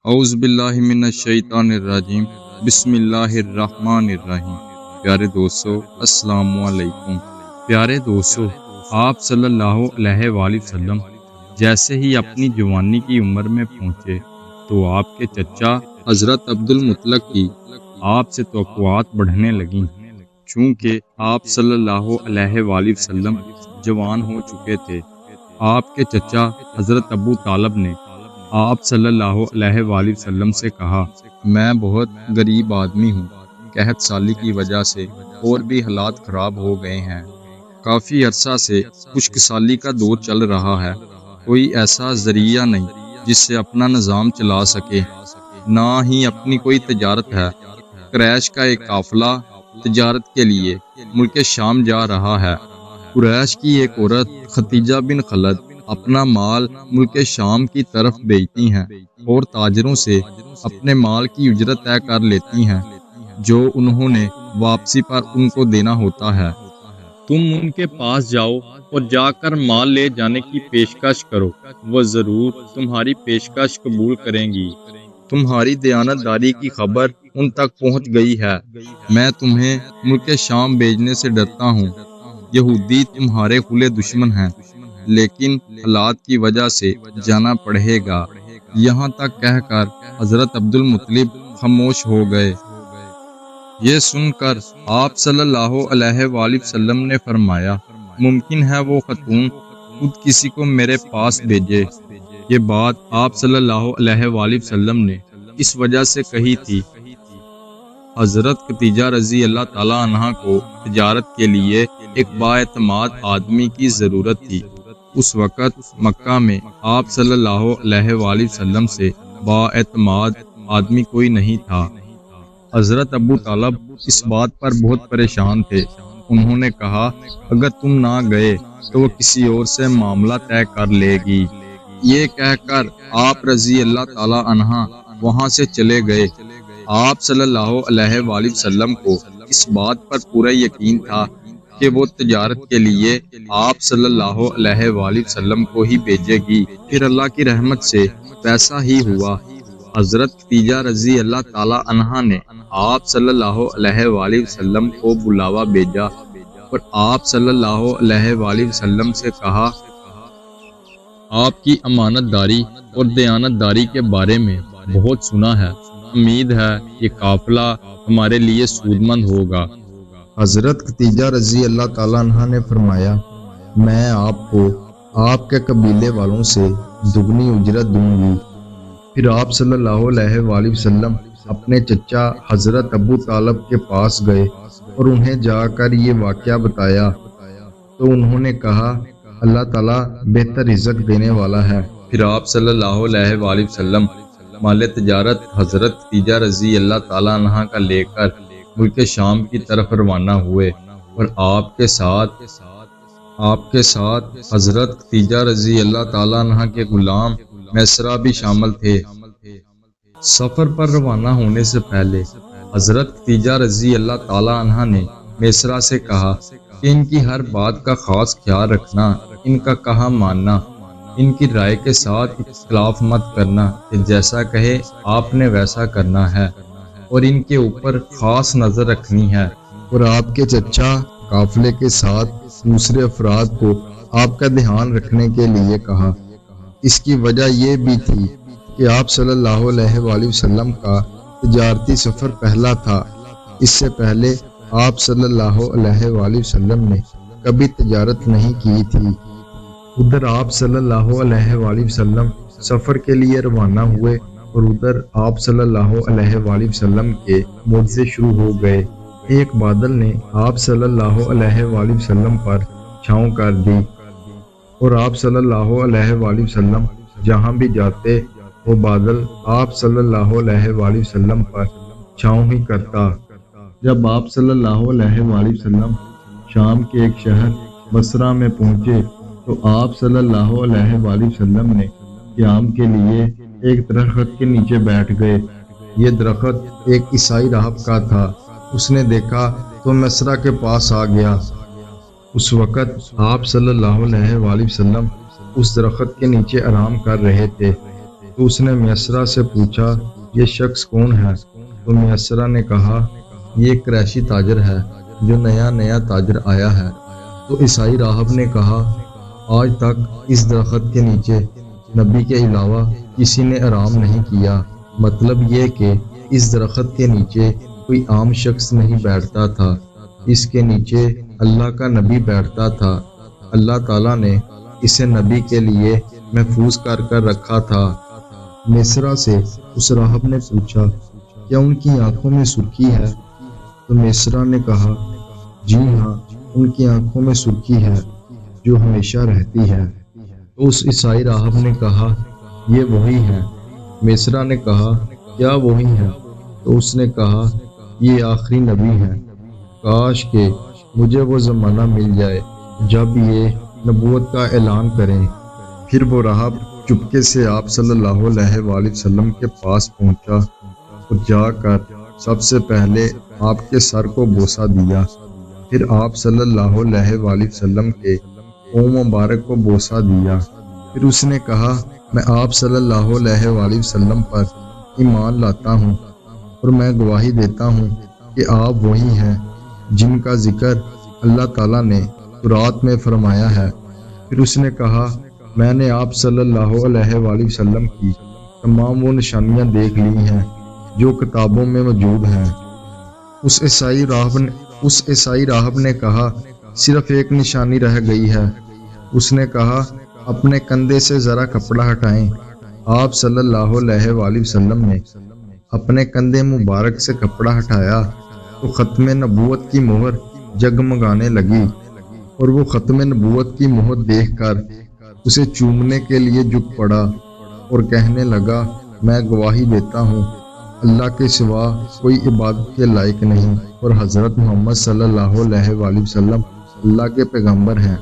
اعوذ باللہ من الشیطان الرجیم، بسم اللہ الرحمن الرحیم۔ پیارے دوستو، السلام علیکم۔ پیارے دوستو، آپ صلی اللہ علیہ وآلہ وسلم جیسے ہی اپنی جوانی کی عمر میں پہنچے تو آپ کے چچا حضرت عبدالمطلب کی آپ سے توقعات بڑھنے لگیں۔ چونکہ آپ صلی اللہ علیہ وآلہ وسلم جوان ہو چکے تھے، آپ کے چچا حضرت ابو طالب نے آپ صلی اللہ علیہ وآلہ وسلم سے کہا، میں بہت غریب آدمی ہوں، قحط سالی کی وجہ سے اور بھی حالات خراب ہو گئے ہیں، کافی عرصہ سے خشک سالی کا دور چل رہا ہے، کوئی ایسا ذریعہ نہیں جس سے اپنا نظام چلا سکے، نہ ہی اپنی کوئی تجارت ہے۔ قریش کا ایک قافلہ تجارت کے لیے ملک شام جا رہا ہے۔ قریش کی ایک عورت ختیجہ بن خلد اپنا مال ملک شام کی طرف بھیجتی ہیں اور تاجروں سے اپنے مال کی اجرت طے کر لیتی ہیں جو انہوں نے واپسی پر ان کو دینا ہوتا ہے۔ تم ان کے پاس جاؤ اور جا کر مال لے جانے کی پیشکش کرو، وہ ضرور تمہاری پیشکش قبول کریں گی۔ تمہاری دیانتداری کی خبر ان تک پہنچ گئی ہے، میں تمہیں ملک شام بھیجنے سے ڈرتا ہوں، یہودی تمہارے کھلے دشمن ہیں، لیکن حالات کی وجہ سے جانا پڑے گا۔ یہاں تک کہہ کر حضرت عبدالمطلب خاموش ہو گئے۔ یہ سن کر آپ صلی اللہ علیہ وآلہ وسلم نے فرمایا، ممکن ہے وہ خاتون خود کسی کو میرے پاس بھیجے۔ یہ بات آپ صلی اللہ علیہ وآلہ وسلم نے اس وجہ سے کہی تھی، حضرت ختیجہ رضی اللہ تعالیٰ عنہ کو تجارت کے لیے ایک بااعتماد آدمی کی ضرورت تھی۔ اس وقت مکہ میں آپ صلی اللہ علیہ وآلہ وسلم سے بااعتماد آدمی کوئی نہیں تھا۔ حضرت ابو طالب اس بات پر بہت پریشان تھے۔ انہوں نے کہا، اگر تم نہ گئے تو وہ کسی اور سے معاملہ طے کر لے گی۔ یہ کہہ کر آپ رضی اللہ تعالیٰ عنہ وہاں سے چلے گئے۔ آپ صلی اللہ علیہ وآلہ وسلم کو اس بات پر پورا یقین تھا کہ وہ تجارت کے لیے آپ صلی اللہ علیہ وآلہ وسلم کو ہی بھیجے گی۔ پھر اللہ کی رحمت سے ویسا ہی ہوا۔ حضرت ختیجہ رضی اللہ تعالیٰ عنہا نے آپ صلی اللہ علیہ وآلہ وسلم کو بلاوا بھیجا اور آپ صلی اللہ علیہ وآلہ وسلم سے کہا، آپ کی امانت داری اور دیانت داری کے بارے میں بہت سنا ہے، امید ہے یہ قافلہ ہمارے لیے سودمند ہوگا۔ حضرت ختیجہ رضی اللہ تعالیٰ عنہ نے فرمایا، میں آپ کو آپ کے قبیلے والوں سے دگنی اجرت دوں گی۔ پھر آپ صلی اللہ علیہ وآلہ وسلم اپنے چچا حضرت ابو طالب کے پاس گئے اور انہیں جا کر یہ واقعہ بتایا تو انہوں نے کہا، اللہ تعالیٰ بہتر رزق دینے والا ہے۔ پھر آپ صلی اللہ علیہ وآلہ وسلم مال تجارت حضرت ختیجہ رضی اللہ تعالیٰ عنہ کا لے کر ملک شام کی طرف روانہ ہوئے اور آپ کے ساتھ حضرت ختیجہ رضی اللہ تعالیٰ عنہ کے غلام میسرہ بھی شامل تھے۔ سفر پر روانہ ہونے سے پہلے حضرت ختیجہ رضی اللہ تعالیٰ عنہ نے میسرہ سے کہا کہ ان کی ہر بات کا خاص خیال رکھنا، ان کا کہا ماننا، ان کی رائے کے ساتھ اختلاف مت کرنا کہ جیسا کہے آپ نے ویسا کرنا ہے، اور ان کے اوپر خاص نظر رکھنی ہے۔ اور آپ کے چچا قافلے کے ساتھ دوسرے افراد کو آپ کا دھیان رکھنے کے لیے کہا۔ اس کی وجہ یہ بھی تھی کہ آپ صلی اللہ علیہ وآلہ وسلم کا تجارتی سفر پہلا تھا۔ اس سے پہلے آپ صلی اللہ علیہ وآلہ وسلم نے کبھی تجارت نہیں کی تھی۔ ادھر آپ صلی اللہ علیہ وآلہ وسلم سفر کے لیے روانہ ہوئے اور ادھر آپ صلی اللہ علیہ وآلہ وسلم کے معجزے شروع ہو گئے۔ ایک بادل نے آپ صلی اللہ علیہ وآلہ وسلم پر چھاؤں کر دی اور آپ صلی اللہ علیہ وآلہ وسلم جہاں بھی جاتے وہ بادل آپ صلی اللہ علیہ وآلہ وسلم پر چھاؤں ہی کرتا۔ جب آپ صلی اللہ علیہ وآلہ وسلم شام کے ایک شہر بصرہ میں پہنچے تو آپ صلی اللہ علیہ وآلہ وسلم نے قیام کے لیے ایک درخت کے نیچے بیٹھ گئے۔ یہ درخت ایک عیسائی راہب کا تھا۔ اس نے دیکھا تو مصرہ کے پاس آ گیا۔ اس وقت آپ صلی اللہ علیہ وآلہ وسلم اس درخت کے نیچے آرام کر رہے تھے تو اس نے میسرہ سے پوچھا یہ شخص کون ہے؟ تو میسرہ نے کہا یہ ایک قریشی تاجر ہے جو نیا تاجر آیا ہے۔ تو عیسائی راہب نے کہا آج تک اس درخت کے نیچے نبی کے علاوہ کسی نے آرام نہیں کیا، مطلب یہ کہ اس درخت کے نیچے کوئی عام شخص نہیں بیٹھتا تھا، اس کے نیچے اللہ کا نبی بیٹھتا تھا۔ اللہ تعالیٰ نے اسے نبی کے لیے محفوظ کر رکھا تھا۔ میسرہ سے اس راہب نے پوچھا کیا ان کی آنکھوں میں سرخی ہے؟ تو میسرہ نے کہا جی ہاں، ان کی آنکھوں میں سرخی ہے جو ہمیشہ رہتی ہے۔ تو اس عیسائی راہب نے کہا یہ وہی ہے۔ میسرہ نے کہا کیا وہی ہے؟ تو اس نے کہا یہ آخری نبی ہے، کاش کہ مجھے وہ زمانہ مل جائے جب یہ نبوت کا اعلان کریں۔ پھر وہ راہب چپکے سے آپ صلی اللہ علیہ وآلہ وسلم کے پاس پہنچا اور جا کر سب سے پہلے آپ کے سر کو بوسہ دیا، پھر آپ صلی اللہ علیہ وآلہ وسلم کے پاؤں مبارک کو بوسہ دیا۔ پھر اس نے کہا میں آپ صلی اللہ علیہ وآلہ وسلم پر ایمان لاتا ہوں اور میں گواہی دیتا ہوں کہ آپ وہی ہیں جن کا ذکر اللہ تعالیٰ نے تورات میں فرمایا ہے۔ پھر اس نے کہا میں نے آپ صلی اللہ علیہ وآلہ وسلم کی تمام وہ نشانیاں دیکھ لی ہیں جو کتابوں میں موجود ہیں۔ اس عیسائی راہب نے کہا صرف ایک نشانی رہ گئی ہے۔ اس نے کہا اپنے کندھے سے ذرا کپڑا ہٹائیں۔ آپ صلی اللہ علیہ وآلہ وسلم نے اپنے کندھے مبارک سے کپڑا ہٹایا تو ختم نبوت کی مہر جگمگانے لگی، اور وہ ختم نبوت کی مہر دیکھ کر اسے چومنے کے لیے جھک پڑا اور کہنے لگا میں گواہی دیتا ہوں اللہ کے سوا کوئی عبادت کے لائق نہیں، اور حضرت محمد صلی اللہ علیہ وآلہ وسلم اللہ کے پیغمبر ہیں۔